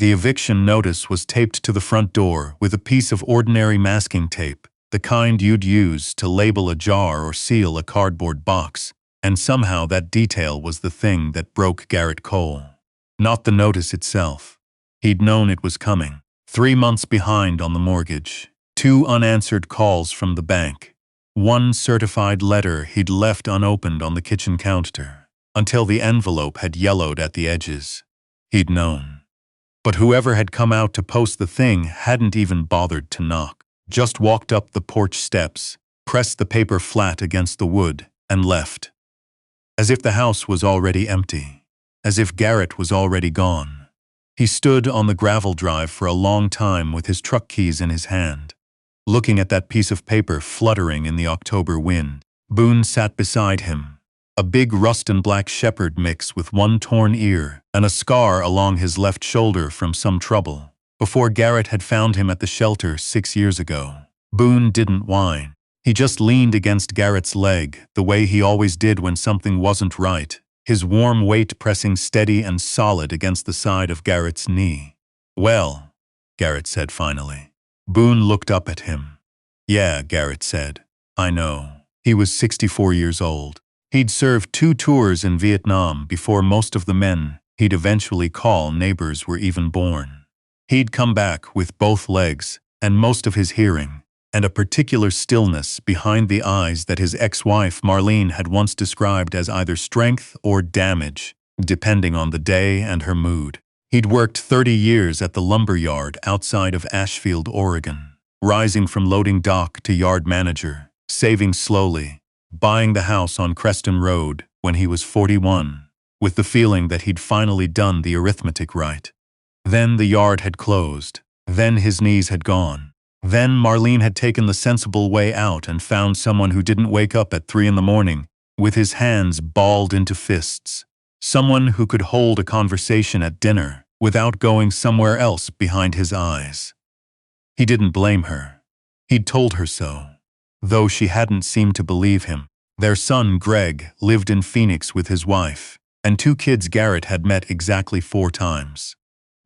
The eviction notice was taped to the front door with a piece of ordinary masking tape, the kind you'd use to label a jar or seal a cardboard box, and somehow that detail was the thing that broke Garrett Cole. Not the notice itself. He'd known it was coming. 3 months behind on the mortgage, 2 unanswered calls from the bank, 1 certified letter he'd left unopened on the kitchen counter, until the envelope had yellowed at the edges. He'd known. But whoever had come out to post the thing hadn't even bothered to knock. Just walked up the porch steps, pressed the paper flat against the wood, and left. As if the house was already empty. As if Garrett was already gone. He stood on the gravel drive for a long time with his truck keys in his hand, looking at that piece of paper fluttering in the October wind. Boone sat beside him, a big rust and black shepherd mix with 1 torn ear and a scar along his left shoulder from some trouble. Before Garrett had found him at the shelter 6 years ago. Boone didn't whine. He just leaned against Garrett's leg, the way he always did when something wasn't right, his warm weight pressing steady and solid against the side of Garrett's knee. "Well," Garrett said finally. Boone looked up at him. "Yeah," Garrett said. "I know." He was 64 years old. He'd served 2 tours in Vietnam before most of the men he'd eventually call neighbors were even born. He'd come back with both legs and most of his hearing, and a particular stillness behind the eyes that his ex-wife Marlene had once described as either strength or damage, depending on the day and her mood. He'd worked 30 years at the lumber yard outside of Ashfield, Oregon, rising from loading dock to yard manager, saving slowly, buying the house on Creston Road when he was 41, with the feeling that he'd finally done the arithmetic right. Then the yard had closed. Then his knees had gone. Then Marlene had taken the sensible way out and found someone who didn't wake up at 3 in the morning, with his hands balled into fists. Someone who could hold a conversation at dinner without going somewhere else behind his eyes. He didn't blame her. He'd told her so, though she hadn't seemed to believe him. Their son, Greg, lived in Phoenix with his wife, and 2 kids Garrett had met exactly 4 times.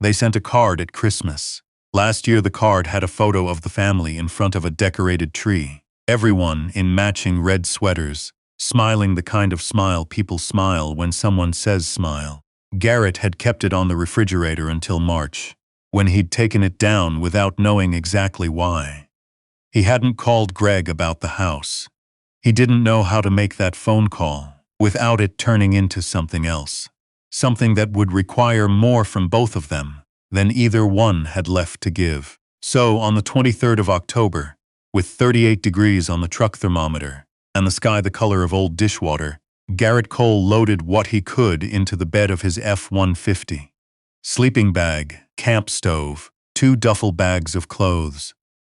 They sent a card at Christmas. Last year the card had a photo of the family in front of a decorated tree, everyone in matching red sweaters, smiling the kind of smile people smile when someone says smile. Garrett had kept it on the refrigerator until March, when he'd taken it down without knowing exactly why. He hadn't called Greg about the house. He didn't know how to make that phone call without it turning into something else. Something that would require more from both of them than either one had left to give. So on the 23rd of October, with 38 degrees on the truck thermometer and the sky the color of old dishwater, Garrett Cole loaded what he could into the bed of his F-150. Sleeping bag, camp stove, 2 duffel bags of clothes,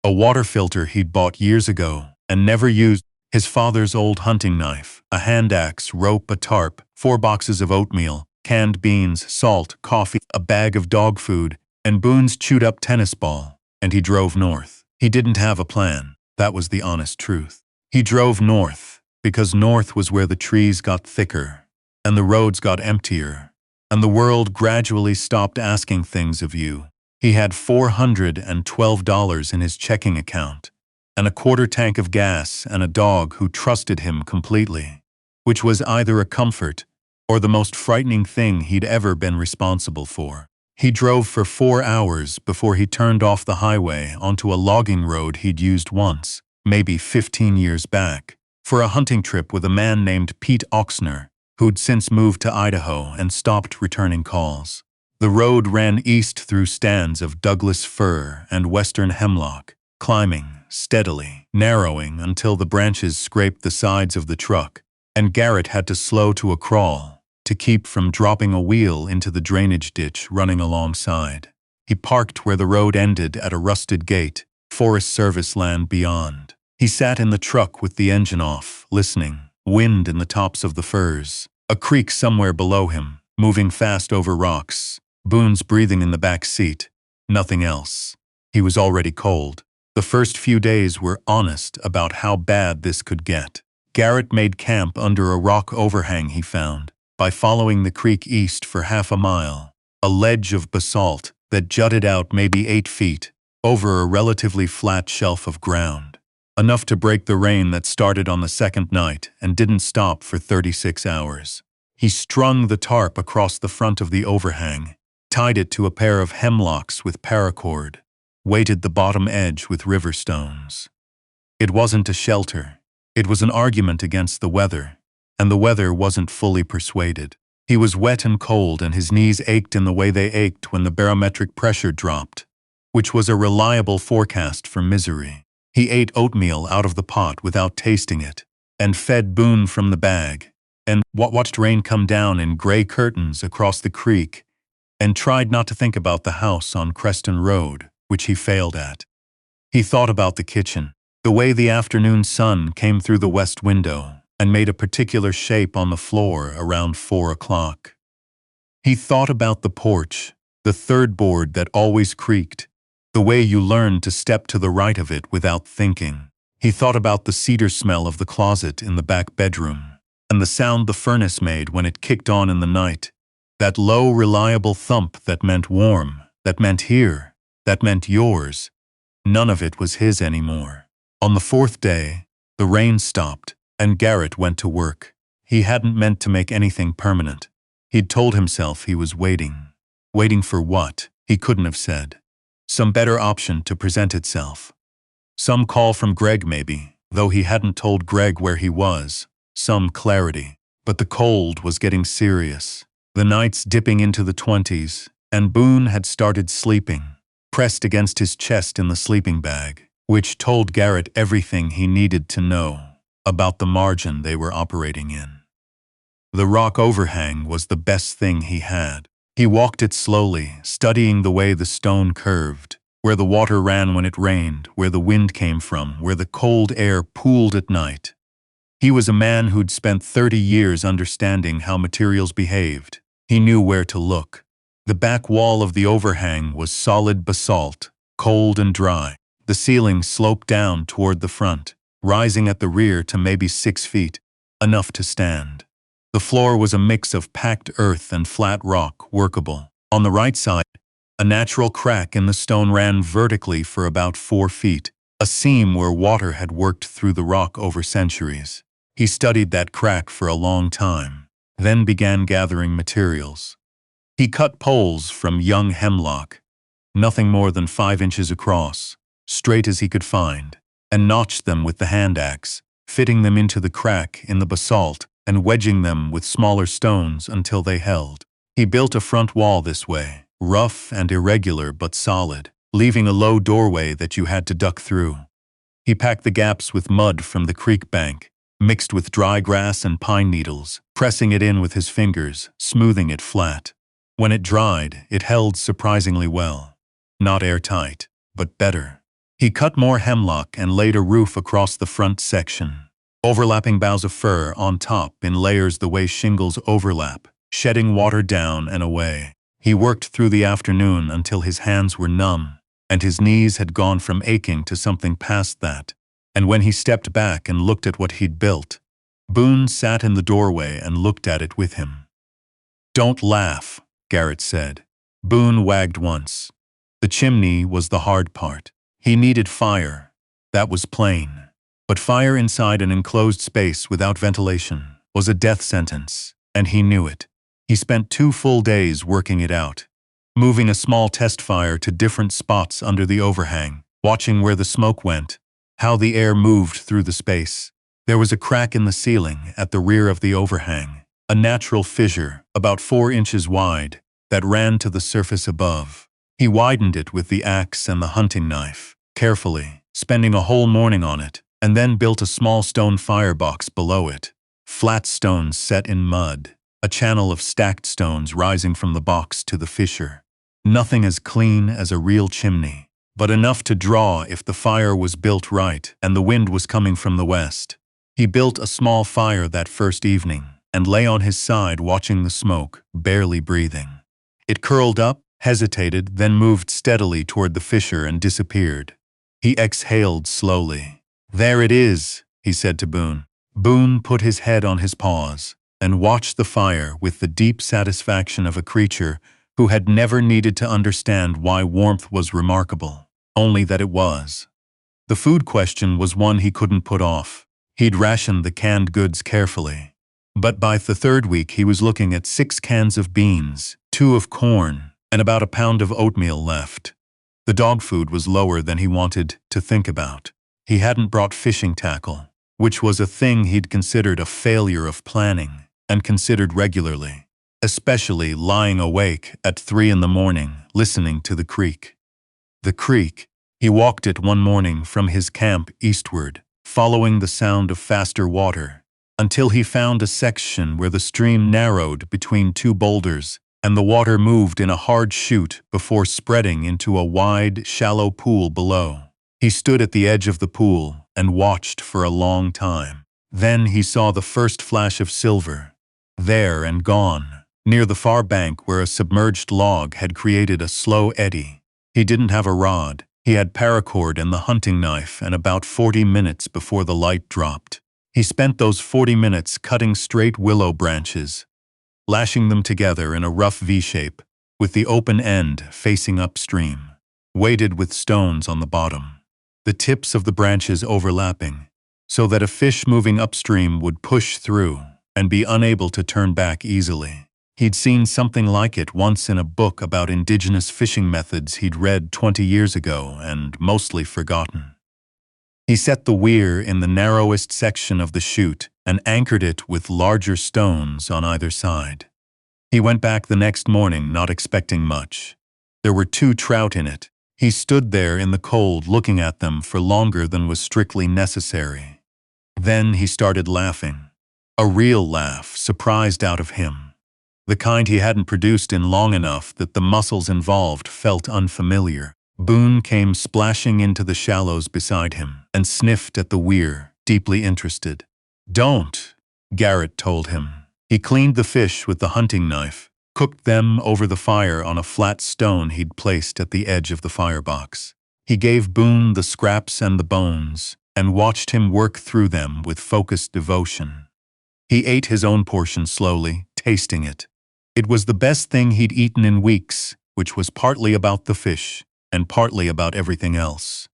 a water filter he'd bought years ago and never used, his father's old hunting knife, a hand axe, rope, a tarp, 4 boxes of oatmeal, canned beans, salt, coffee, a bag of dog food, and Boone's chewed-up tennis ball, and he drove north. He didn't have a plan. That was the honest truth. He drove north because north was where the trees got thicker, and the roads got emptier, and the world gradually stopped asking things of you. He had $412 in his checking account, and a quarter tank of gas and a dog who trusted him completely, which was either a comfort or the most frightening thing he'd ever been responsible for. He drove for 4 hours before he turned off the highway onto a logging road he'd used once, maybe 15 years back, for a hunting trip with a man named Pete Oxner, who'd since moved to Idaho and stopped returning calls. The road ran east through stands of Douglas fir and western hemlock, climbing steadily, narrowing until the branches scraped the sides of the truck, and Garrett had to slow to a crawl to keep from dropping a wheel into the drainage ditch running alongside. He parked where the road ended at a rusted gate, Forest Service land beyond. He sat in the truck with the engine off, listening, wind in the tops of the firs, a creek somewhere below him, moving fast over rocks, Boone's breathing in the back seat, nothing else. He was already cold. The first few days were honest about how bad this could get. Garrett made camp under a rock overhang he found, by following the creek east for half a mile, a ledge of basalt that jutted out maybe 8 feet over a relatively flat shelf of ground, enough to break the rain that started on the second night and didn't stop for 36 hours. He strung the tarp across the front of the overhang, tied it to a pair of hemlocks with paracord, weighted the bottom edge with river stones. It wasn't a shelter. It was an argument against the weather, and the weather wasn't fully persuaded. He was wet and cold, and his knees ached in the way they ached when the barometric pressure dropped, which was a reliable forecast for misery. He ate oatmeal out of the pot without tasting it, and fed Boone from the bag, and watched rain come down in gray curtains across the creek, and tried not to think about the house on Creston Road, which he failed at. He thought about the kitchen, the way the afternoon sun came through the west window and made a particular shape on the floor around 4 o'clock. He thought about the porch, the third board that always creaked, the way you learned to step to the right of it without thinking. He thought about the cedar smell of the closet in the back bedroom, and the sound the furnace made when it kicked on in the night, that low, reliable thump that meant warm, that meant here, that meant yours. None of it was his anymore. On the 4th day, the rain stopped, and Garrett went to work. He hadn't meant to make anything permanent. He'd told himself he was waiting. Waiting for what? He couldn't have said. Some better option to present itself. Some call from Greg maybe, though he hadn't told Greg where he was. Some clarity. But the cold was getting serious. The nights dipping into the 20s, and Boone had started sleeping, pressed against his chest in the sleeping bag, which told Garrett everything he needed to know about the margin they were operating in. The rock overhang was the best thing he had. He walked it slowly, studying the way the stone curved, where the water ran when it rained, where the wind came from, where the cold air pooled at night. He was a man who'd spent 30 years understanding how materials behaved. He knew where to look. The back wall of the overhang was solid basalt, cold and dry. The ceiling sloped down toward the front, rising at the rear to maybe 6 feet, enough to stand. The floor was a mix of packed earth and flat rock, workable. On the right side, a natural crack in the stone ran vertically for about 4 feet, a seam where water had worked through the rock over centuries. He studied that crack for a long time, then began gathering materials. He cut poles from young hemlock, nothing more than 5 inches across, straight as he could find, and notched them with the hand axe, fitting them into the crack in the basalt and wedging them with smaller stones until they held. He built a front wall this way, rough and irregular but solid, leaving a low doorway that you had to duck through. He packed the gaps with mud from the creek bank, mixed with dry grass and pine needles, pressing it in with his fingers, smoothing it flat. When it dried, it held surprisingly well. Not airtight, but better. He cut more hemlock and laid a roof across the front section, overlapping boughs of fir on top in layers the way shingles overlap, shedding water down and away. He worked through the afternoon until his hands were numb, and his knees had gone from aching to something past that. And when he stepped back and looked at what he'd built, Boone sat in the doorway and looked at it with him. "Don't laugh," Garrett said. Boone wagged once. The chimney was the hard part. He needed fire. That was plain. But fire inside an enclosed space without ventilation was a death sentence, and he knew it. He spent 2 full days working it out, moving a small test fire to different spots under the overhang, watching where the smoke went, how the air moved through the space. There was a crack in the ceiling at the rear of the overhang, a natural fissure about 4 inches wide that ran to the surface above. He widened it with the axe and the hunting knife, carefully, spending a whole morning on it, and then built a small stone firebox below it. Flat stones set in mud, a channel of stacked stones rising from the box to the fissure. Nothing as clean as a real chimney, but enough to draw if the fire was built right and the wind was coming from the west. He built a small fire that first evening and lay on his side watching the smoke, barely breathing. It curled up, hesitated, then moved steadily toward the fissure and disappeared. He exhaled slowly. "There it is," he said to Boone. Boone put his head on his paws and watched the fire with the deep satisfaction of a creature who had never needed to understand why warmth was remarkable, only that it was. The food question was one he couldn't put off. He'd rationed the canned goods carefully. But by the third week he was looking at 6 cans of beans, 2 of corn, and about a pound of oatmeal left. The dog food was lower than he wanted to think about. He hadn't brought fishing tackle, which was a thing he'd considered a failure of planning, and considered regularly, especially lying awake at 3 in the morning, listening to the creek. The creek. He walked it one morning from his camp eastward, following the sound of faster water, until he found a section where the stream narrowed between 2 boulders, and the water moved in a hard chute before spreading into a wide, shallow pool below. He stood at the edge of the pool and watched for a long time. Then he saw the first flash of silver. There and gone, near the far bank where a submerged log had created a slow eddy. He didn't have a rod. He had paracord and the hunting knife, and about 40 minutes before the light dropped. He spent those 40 minutes cutting straight willow branches, lashing them together in a rough V-shape, with the open end facing upstream, weighted with stones on the bottom, the tips of the branches overlapping, so that a fish moving upstream would push through and be unable to turn back easily. He'd seen something like it once in a book about indigenous fishing methods he'd read 20 years ago and mostly forgotten. He set the weir in the narrowest section of the chute and anchored it with larger stones on either side. He went back the next morning not expecting much. There were 2 trout in it. He stood there in the cold looking at them for longer than was strictly necessary. Then he started laughing. A real laugh, surprised out of him. The kind he hadn't produced in long enough that the muscles involved felt unfamiliar. Boone came splashing into the shallows beside him and sniffed at the weir, deeply interested. "Don't," Garrett told him. He cleaned the fish with the hunting knife, cooked them over the fire on a flat stone he'd placed at the edge of the firebox. He gave Boone the scraps and the bones, and watched him work through them with focused devotion. He ate his own portion slowly, tasting it. It was the best thing he'd eaten in weeks, which was partly about the fish, and partly about everything else.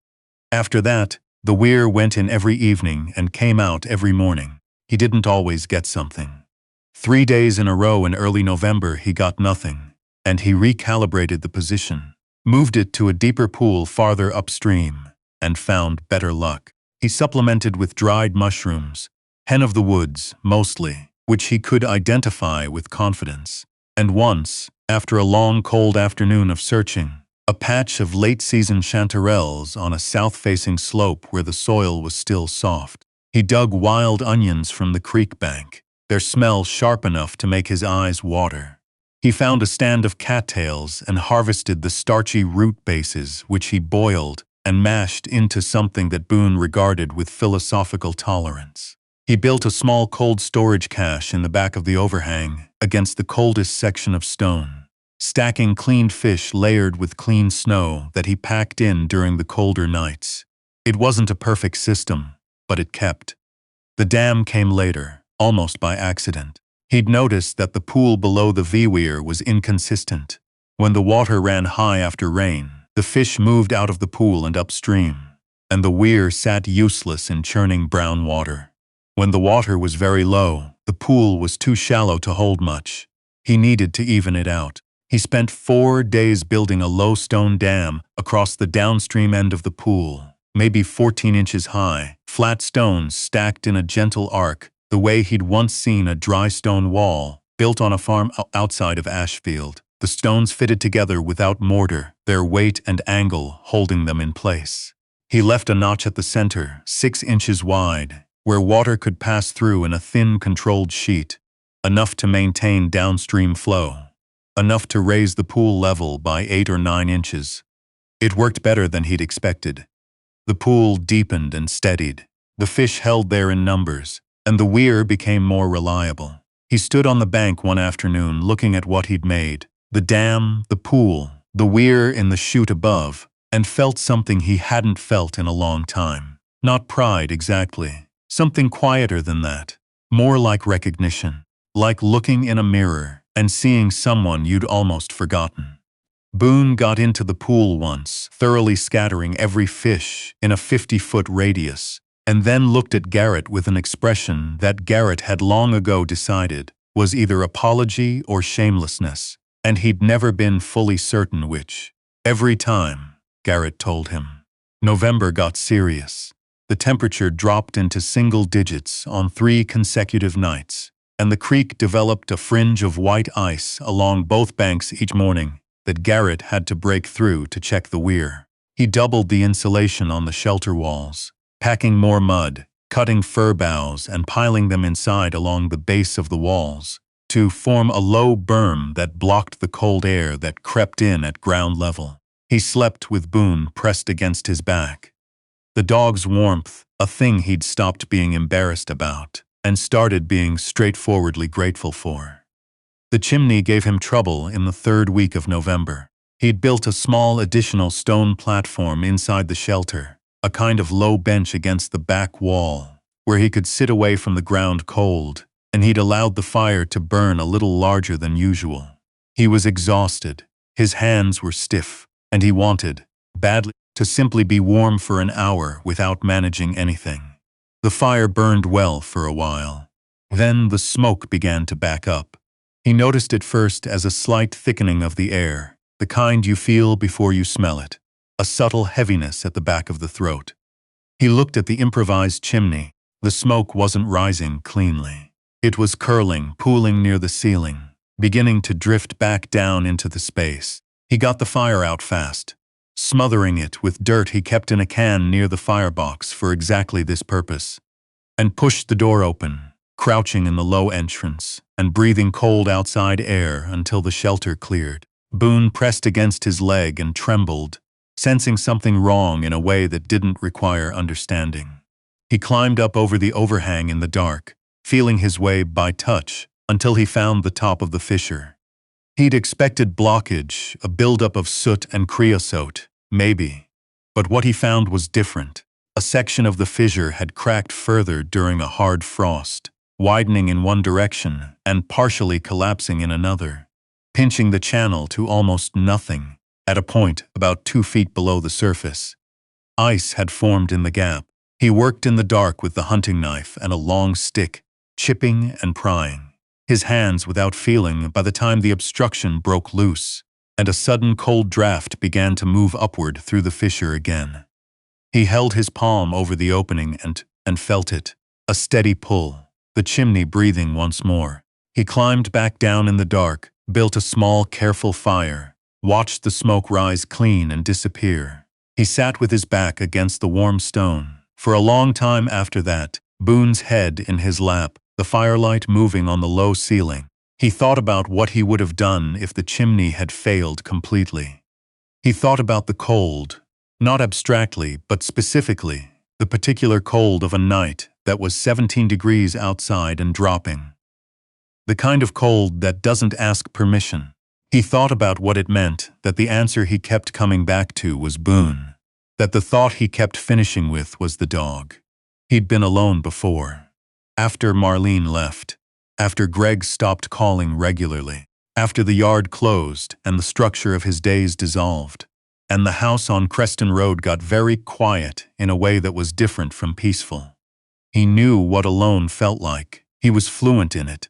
After that, the weir went in every evening and came out every morning. He didn't always get something. 3 days in a row in early November he got nothing, and he recalibrated the position, moved it to a deeper pool farther upstream, and found better luck. He supplemented with dried mushrooms, hen of the woods, mostly, which he could identify with confidence. And once, after a long cold afternoon of searching, a patch of late-season chanterelles on a south-facing slope where the soil was still soft. He dug wild onions from the creek bank, their smell sharp enough to make his eyes water. He found a stand of cattails and harvested the starchy root bases, which he boiled and mashed into something that Boone regarded with philosophical tolerance. He built a small cold storage cache in the back of the overhang against the coldest section of stone, stacking cleaned fish layered with clean snow that he packed in during the colder nights. It wasn't a perfect system, but it kept. The dam came later, almost by accident. He'd noticed that the pool below the V-weir was inconsistent. When the water ran high after rain, the fish moved out of the pool and upstream, and the weir sat useless in churning brown water. When the water was very low, the pool was too shallow to hold much. He needed to even it out. He spent 4 days building a low stone dam across the downstream end of the pool, maybe 14 inches high, flat stones stacked in a gentle arc, the way he'd once seen a dry stone wall built on a farm outside of Ashfield. The stones fitted together without mortar, their weight and angle holding them in place. He left a notch at the center, 6 inches wide, where water could pass through in a thin, controlled sheet, enough to maintain downstream flow, enough to raise the pool level by 8 or 9 inches. It worked better than he'd expected. The pool deepened and steadied. The fish held there in numbers, and the weir became more reliable. He stood on the bank one afternoon looking at what he'd made, the dam, the pool, the weir in the chute above, and felt something he hadn't felt in a long time. Not pride exactly. Something quieter than that, more like recognition, like looking in a mirror and seeing someone you'd almost forgotten. Boone got into the pool once, thoroughly scattering every fish in a 50-foot radius, and then looked at Garrett with an expression that Garrett had long ago decided was either apology or shamelessness, and he'd never been fully certain which. Every time, Garrett told him. November got serious. The temperature dropped into single digits on 3 consecutive nights, and the creek developed a fringe of white ice along both banks each morning that Garrett had to break through to check the weir. He doubled the insulation on the shelter walls, packing more mud, cutting fir boughs and piling them inside along the base of the walls to form a low berm that blocked the cold air that crept in at ground level. He slept with Boone pressed against his back. The dog's warmth, a thing he'd stopped being embarrassed about and started being straightforwardly grateful for. The chimney gave him trouble in the 3rd week of November. He'd built a small additional stone platform inside the shelter, a kind of low bench against the back wall, where he could sit away from the ground cold, and he'd allowed the fire to burn a little larger than usual. He was exhausted, his hands were stiff, and he wanted, badly, to simply be warm for an hour without managing anything. The fire burned well for a while. Then the smoke began to back up. He noticed it first as a slight thickening of the air, the kind you feel before you smell it, a subtle heaviness at the back of the throat. He looked at the improvised chimney. The smoke wasn't rising cleanly. It was curling, pooling near the ceiling, beginning to drift back down into the space. He got the fire out fast, smothering it with dirt he kept in a can near the firebox for exactly this purpose, and pushed the door open, crouching in the low entrance and breathing cold outside air until the shelter cleared. Boone pressed against his leg and trembled, sensing something wrong in a way that didn't require understanding. He climbed up over the overhang in the dark, feeling his way by touch until he found the top of the fissure. He'd expected blockage, a buildup of soot and creosote, maybe. But what he found was different. A section of the fissure had cracked further during a hard frost, widening in one direction and partially collapsing in another, pinching the channel to almost nothing at a point about 2 feet below the surface. Ice had formed in the gap. He worked in the dark with the hunting knife and a long stick, chipping and prying, his hands without feeling by the time the obstruction broke loose, and a sudden cold draft began to move upward through the fissure again. He held his palm over the opening and felt it, a steady pull, the chimney breathing once more. He climbed back down in the dark, built a small, careful fire, watched the smoke rise clean and disappear. He sat with his back against the warm stone. For a long time after that, Boone's head in his lap, the firelight moving on the low ceiling. He thought about what he would have done if the chimney had failed completely. He thought about the cold, not abstractly, but specifically, the particular cold of a night that was 17 degrees outside and dropping. The kind of cold that doesn't ask permission. He thought about what it meant that the answer he kept coming back to was Boone, that the thought he kept finishing with was the dog. He'd been alone before. After Marlene left, after Greg stopped calling regularly, after the yard closed and the structure of his days dissolved, and the house on Creston Road got very quiet in a way that was different from peaceful. He knew what alone felt like. He was fluent in it.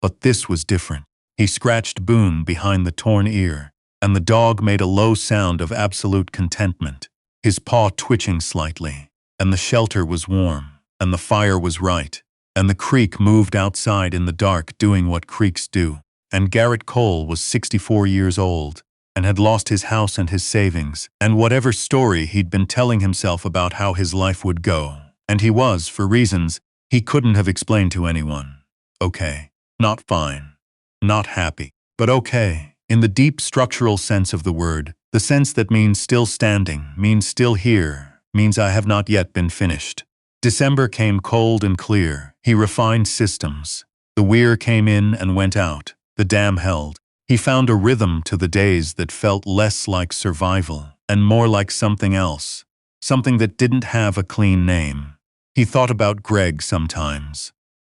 But this was different. He scratched Boone behind the torn ear, and the dog made a low sound of absolute contentment, his paw twitching slightly, and the shelter was warm, and the fire was right, and the creek moved outside in the dark doing what creeks do. And Garrett Cole was 64 years old, and had lost his house and his savings, and whatever story he'd been telling himself about how his life would go. And he was, for reasons he couldn't have explained to anyone. Okay. Not fine. Not happy. But okay. In the deep structural sense of the word, the sense that means still standing, means still here, means I have not yet been finished. December came cold and clear. He refined systems. The weir came in and went out. The dam held. He found a rhythm to the days that felt less like survival and more like something else, something that didn't have a clean name. He thought about Greg sometimes.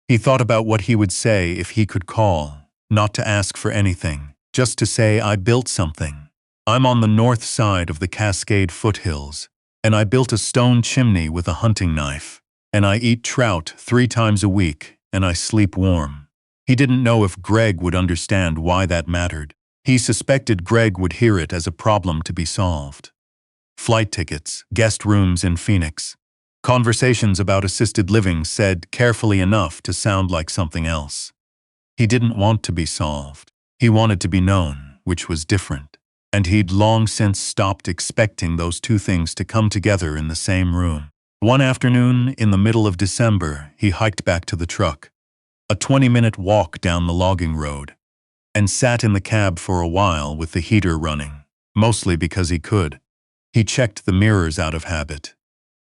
He thought about what he would say if he could call. not to ask for anything, just to say I built something. I'm on the north side of the Cascade foothills, and I built a stone chimney with a hunting knife, and I eat trout 3 times a week, and I sleep warm. He didn't know if Greg would understand why that mattered. He suspected Greg would hear it as a problem to be solved. Flight tickets, guest rooms in Phoenix. Conversations about assisted living said carefully enough to sound like something else. He didn't want to be solved. He wanted to be known, which was different. And he'd long since stopped expecting those two things to come together in the same room. One afternoon, in the middle of December, he hiked back to the truck, a 20-minute walk down the logging road, and sat in the cab for a while with the heater running, mostly because he could. He checked the mirrors out of habit.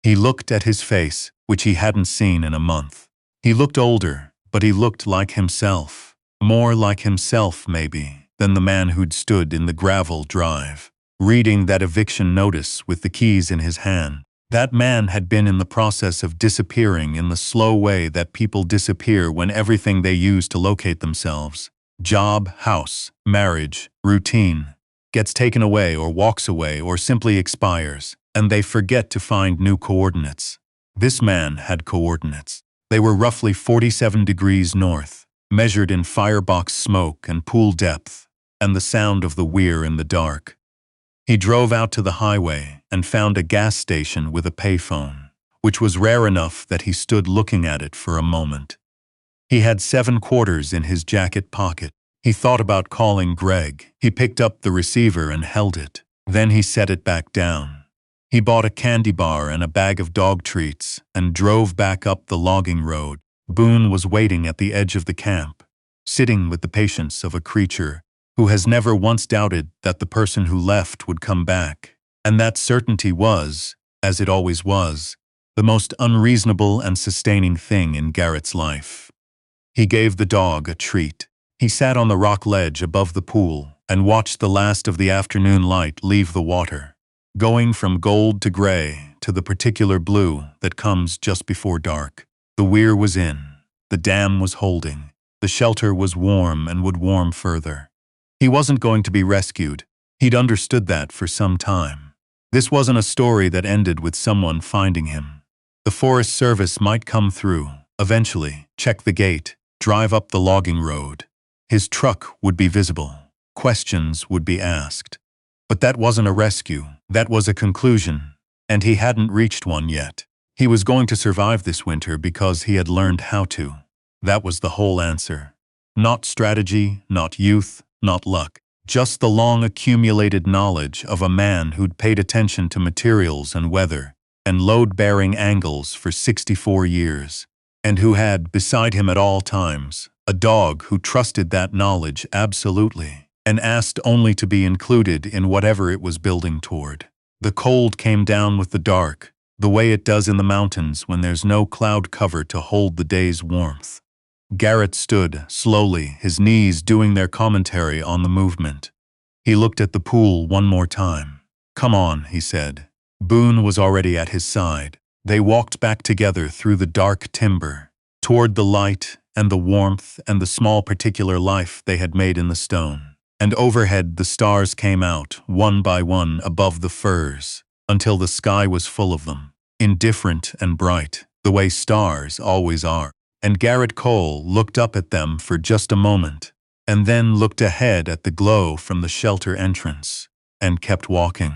He looked at his face, which he hadn't seen in a month. He looked older, but he looked like himself. More like himself, maybe, than the man who'd stood in the gravel drive, reading that eviction notice with the keys in his hand. That man had been in the process of disappearing in the slow way that people disappear when everything they use to locate themselves, job, house, marriage, routine, gets taken away or walks away or simply expires, and they forget to find new coordinates. This man had coordinates. They were roughly 47 degrees north, measured in firebox smoke and pool depth, and the sound of the weir in the dark. He drove out to the highway and found a gas station with a payphone, which was rare enough that he stood looking at it for a moment. He had 7 quarters in his jacket pocket. He thought about calling Greg. He picked up the receiver and held it. Then he set it back down. He bought a candy bar and a bag of dog treats and drove back up the logging road. Boone was waiting at the edge of the camp, sitting with the patience of a creature who has never once doubted that the person who left would come back. And that certainty was, as it always was, the most unreasonable and sustaining thing in Garrett's life. He gave the dog a treat. He sat on the rock ledge above the pool and watched the last of the afternoon light leave the water, going from gold to gray to the particular blue that comes just before dark. The weir was in. The dam was holding. The shelter was warm and would warm further. He wasn't going to be rescued. He'd understood that for some time. This wasn't a story that ended with someone finding him. The Forest Service might come through, eventually, check the gate, drive up the logging road. His truck would be visible. Questions would be asked. But that wasn't a rescue. That was a conclusion. And he hadn't reached one yet. He was going to survive this winter because he had learned how to. That was the whole answer. Not strategy, not youth, not luck. Just the long accumulated knowledge of a man who'd paid attention to materials and weather and load-bearing angles for 64 years, and who had, beside him at all times, a dog who trusted that knowledge absolutely and asked only to be included in whatever it was building toward. The cold came down with the dark, the way it does in the mountains when there's no cloud cover to hold the day's warmth. Garrett stood, slowly, his knees doing their commentary on the movement. He looked at the pool one more time. "Come on," he said. Boone was already at his side. They walked back together through the dark timber, toward the light and the warmth and the small particular life they had made in the stone. And overhead the stars came out, one by one, above the firs, until the sky was full of them, indifferent and bright, the way stars always are. And Garrett Cole looked up at them for just a moment, and then looked ahead at the glow from the shelter entrance, and kept walking.